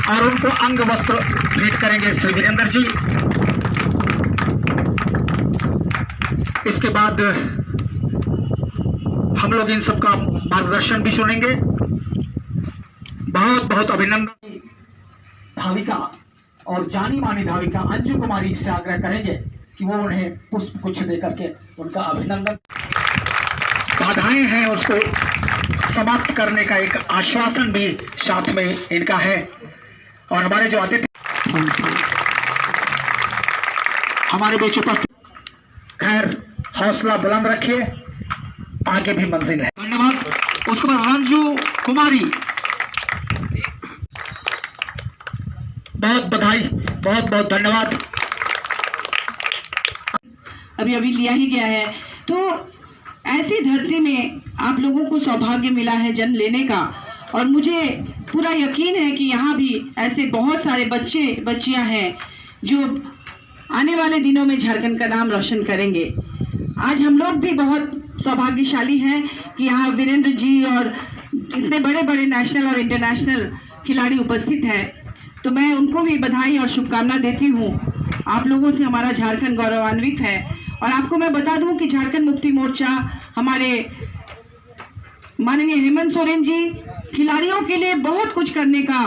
और उनको अंग वस्त्र भेंट करेंगे श्री वीरेंद्र जी। इसके बाद हम लोग इन सबका मार्गदर्शन भी सुनेंगे। बहुत बहुत अभिनंदन। धाविका और जानी मानी धाविका अंजू कुमारी से आग्रह करेंगे कि वो उन्हें पुष्प गुच्छ देकर के उनका अभिनंदन, बाधाएं हैं उसको समाप्त करने का एक आश्वासन भी साथ में इनका है। और हमारे जो अतिथि हमारे बीच उपस्थित, खैर हौसला बुलंद रखिए, आगे भी मंजिल है। धन्यवाद। उसके बाद रंजू कुमारी, बहुत बधाई, बहुत बहुत धन्यवाद। अभी अभी लिया ही गया है। तो ऐसी धरती में आप लोगों को सौभाग्य मिला है जन्म लेने का, और मुझे पूरा यकीन है कि यहाँ भी ऐसे बहुत सारे बच्चे बच्चियाँ हैं जो आने वाले दिनों में झारखंड का नाम रोशन करेंगे। आज हम लोग भी बहुत सौभाग्यशाली हैं कि यहाँ वीरेंद्र जी और इतने बड़े बड़े नेशनल और इंटरनेशनल खिलाड़ी उपस्थित हैं। तो मैं उनको भी बधाई और शुभकामना देती हूँ। आप लोगों से हमारा झारखंड गौरवान्वित है। और आपको मैं बता दूं कि झारखंड मुक्ति मोर्चा, हमारे माननीय हेमंत सोरेन जी, खिलाड़ियों के लिए बहुत कुछ करने का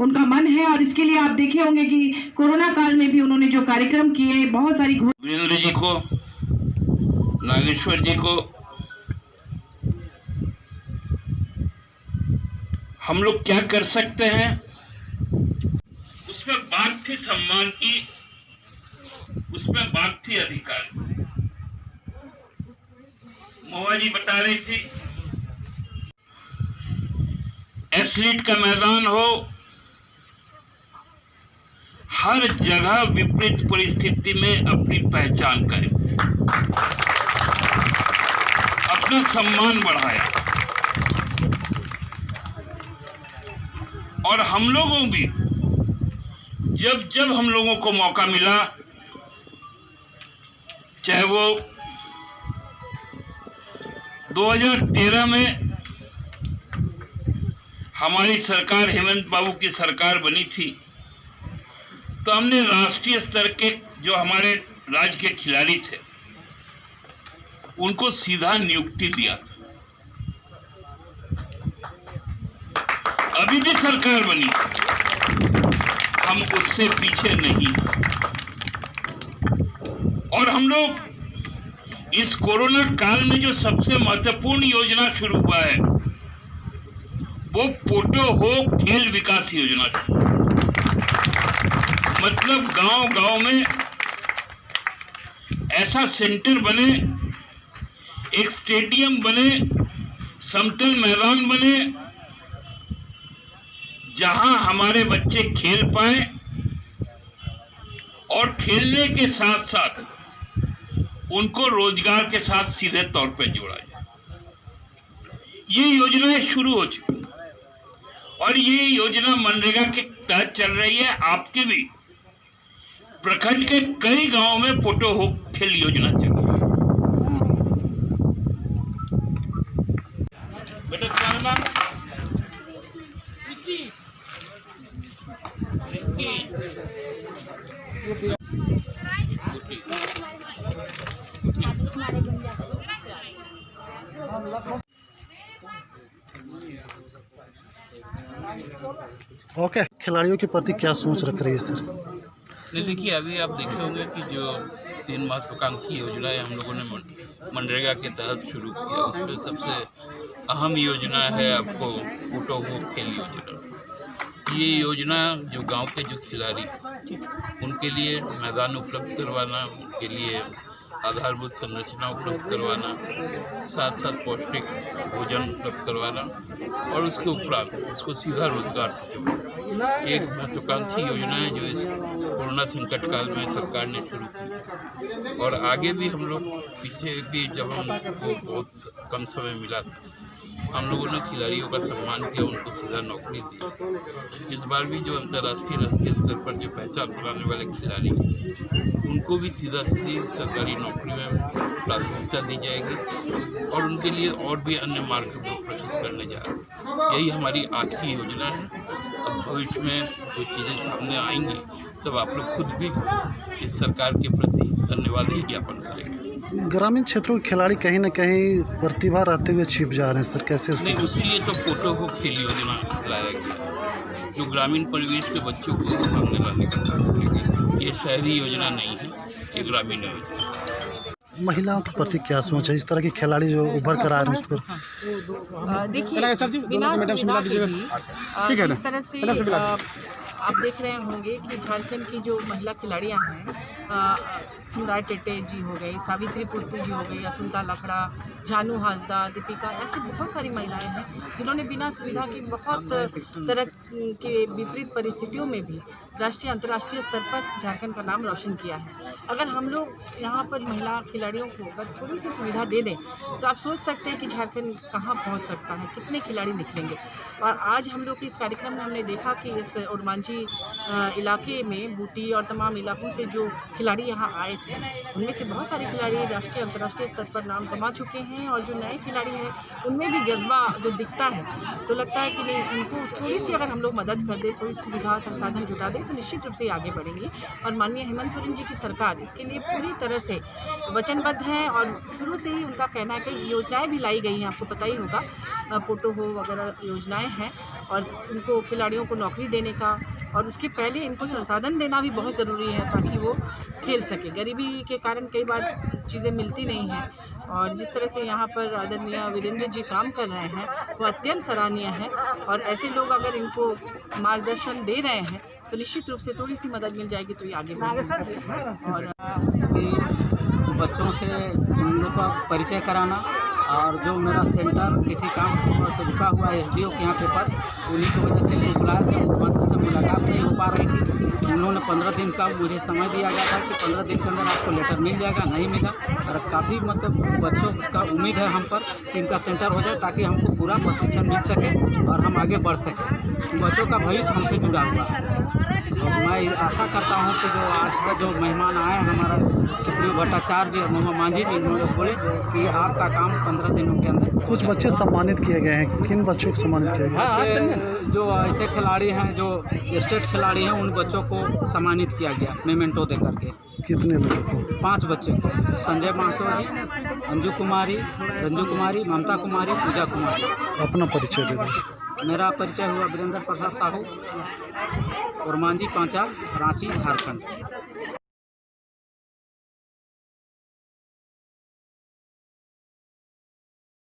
उनका मन है। और इसके लिए आप देखे होंगे कि कोरोना काल में भी उन्होंने जो कार्यक्रम किए, बहुत सारी वीरेंद्र जी को, नागेश्वर जी को हम लोग क्या कर सकते हैं, उसमें बात थी सम्मान की, उसमें बात थी अधिकार। मोहा जी बता रही थी, एथलीट का मैदान हो, हर जगह विपरीत परिस्थिति में अपनी पहचान करें, अपना सम्मान बढ़ाया। और हम लोगों भी जब जब हम लोगों को मौका मिला, चाहे वो 2013 में हमारी सरकार, हेमंत बाबू की सरकार बनी थी, तो हमने राष्ट्रीय स्तर के जो हमारे राज्य के खिलाड़ी थे उनको सीधा नियुक्ति दिया था। अभी भी सरकार बनी, हम उससे पीछे नहीं। और हम लोग इस कोरोना काल में जो सबसे महत्वपूर्ण योजना शुरू हुआ है वो पोटो हो खेल विकास योजना थी। मतलब गांव-गांव में ऐसा सेंटर बने, एक स्टेडियम बने, समतल मैदान बने, जहां हमारे बच्चे खेल पाए और खेलने के साथ साथ उनको रोजगार के साथ सीधे तौर पे जोड़ा जाए। ये योजनाएं शुरू हो चुकी और ये योजना मनरेगा के तहत चल रही है। आपके भी प्रखंड के कई गांवों में पोटो हो खेल योजना चल रही है। बेटा तुम्हारा नाम ओके, खिलाड़ियों के प्रति क्या सोच रख रही है सर? नहीं, देखिए अभी आप देखे होंगे कि जो 3 महत्वाकांक्षी योजनाएं हम लोगों ने मनरेगा के तहत शुरू किया, उसमें सबसे अहम योजना है आपको पोटो हो खेल योजना। ये योजना जो गांव के जो खिलाड़ी उनके लिए मैदान उपलब्ध करवाना, उनके लिए आधारभूत संरचना उपलब्ध करवाना, साथ साथ पौष्टिक भोजन उपलब्ध करवाना और उसके उपरांत उसको सीधा रोजगार से जोड़ना, एक महत्वाकांक्षी योजना है जो इस कोरोना संकट काल में सरकार ने शुरू की। और आगे भी हम लोग पीछे भी जब हमको बहुत कम समय मिला था, हम लोगों ने खिलाड़ियों का सम्मान किया, उनको सीधा नौकरी दी। इस बार भी जो अंतर्राष्ट्रीय राष्ट्रीय स्तर पर जो पहचान बनाने वाले खिलाड़ी उनको भी सीधा सीधी सरकारी नौकरी में प्राथमिकता दी जाएगी और उनके लिए और भी अन्य मार्ग प्रशस्त करने जा रहे हैं। यही हमारी आज की योजना है अब भविष्य में जो चीज़ें सामने आएंगी तब आप लोग खुद भी इस सरकार के प्रति धन्यवाद ही ज्ञापन करेंगे। ग्रामीण क्षेत्रों के खिलाड़ी कहीं ना कहीं प्रतिभा रहते हुए छिप जा रहे हैं सर, कैसे नहीं, उसको? उसीलिए तो पोटो को खेल योजना लाया गया, जो ग्रामीण परिवेश के बच्चों को सामने लाने का काम करेगी। ये शहरी योजना नहीं है, ये ग्रामीण योजना। महिलाओं के प्रति क्या सोच है, इस तरह के खिलाड़ी जो उभर कर आ रहे हैं उस पर? देखिए, बिना सुविधा के भी जिस तरह से आप देख रहे होंगे कि झारखंड की जो महिला खिलाड़ियां हैं, सुंदर टेटे जी हो गई, सावित्री पुत्री जी हो गई, असुंता लखड़ा, जानू हासदा, दीपिका, ऐसी बहुत सारी महिलाएं हैं जिन्होंने बिना सुविधा की बहुत तरह के विपरीत परिस्थितियों में भी राष्ट्रीय अंतर्राष्ट्रीय स्तर पर झारखंड का नाम रोशन किया है। अगर हम लोग यहाँ पर महिला खिलाड़ियों को अगर थोड़ी सी सुविधा दे दें तो आप सोच सकते हैं कि झारखंड कहाँ पहुँच सकता है, कितने खिलाड़ी निकलेंगे। और आज हम लोग इस कार्यक्रम में हमने देखा कि इस ओरमांझी इलाके में बूटी और तमाम इलाकों से जो खिलाड़ी यहाँ आए थे, उनमें से बहुत सारे खिलाड़ी राष्ट्रीय अंतर्राष्ट्रीय स्तर पर नाम कमा चुके हैं। और जो नए खिलाड़ी हैं उनमें भी जज्बा जो दिखता है, तो लगता है कि नहीं, उनको थोड़ी सी अगर हम लोग मदद कर दें, थोड़ी सुविधा संसाधन जुटा दें तो निश्चित रूप से आगे बढ़ेंगे। और माननीय हेमंत सोरेन जी की सरकार इसके लिए पूरी तरह से वचनबद्ध है और शुरू से ही उनका कहना है कि योजनाएँ भी लाई गई हैं, आपको पता ही होगा, पोटो हो वगैरह योजनाएँ हैं, और उनको खिलाड़ियों को नौकरी देने का और उसके पहले इनको संसाधन देना भी बहुत ज़रूरी है ताकि वो खेल सके। गरीबी के कारण कई बार चीज़ें मिलती नहीं हैं, और जिस तरह से यहाँ पर आदरणीय वीरेंद्र जी काम कर रहे हैं वो अत्यंत सराहनीय है। और ऐसे लोग अगर इनको मार्गदर्शन दे रहे हैं तो निश्चित रूप से थोड़ी सी मदद मिल जाएगी तो ये आगे बढ़ेंगे। और बच्चों से उन लोग का परिचय कराना, और जो मेरा सेंटर किसी काम से रुका हुआ है एसडीओ के यहाँ पे पद, उन्हीं की वजह से मुझे बुलाया था, मुख्यमंत्री से मुलाकात नहीं हो पा रही थी। उन्होंने 15 दिन का मुझे समय दिया गया था कि 15 दिन के अंदर आपको लेटर मिल जाएगा, नहीं मिला। और काफ़ी मतलब बच्चों का उम्मीद है हम पर कि इनका सेंटर हो जाए ताकि हमको पूरा प्रशिक्षण मिल सके और हम आगे बढ़ सकें। बच्चों का भविष्य हमसे जुड़ा हुआ है। और मैं आशा करता हूँ कि जो आज का जो मेहमान आए हैं हमारा सुप्रीम भट्टाचार्य मांझी जी, उन्होंने बोले कि आपका काम 15 दिनों के अंदर। कुछ बच्चे सम्मानित किए गए हैं, किन बच्चों को सम्मानित किया गया? बच्चे जो ऐसे खिलाड़ी हैं जो स्टेट खिलाड़ी हैं उन बच्चों को सम्मानित किया गया मेमेंटो दे करके। कितने लोगों को? 5 बच्चे को, संजय महतो जी, अंजू कुमारी, रंजू कुमारी, ममता कुमारी, पूजा कुमारी। अपना परिचय दे दें। मेरा परिचय हुआ वीरेंद्र प्रसाद साहू, ओरमांझी पांचा, रांची, झारखंड।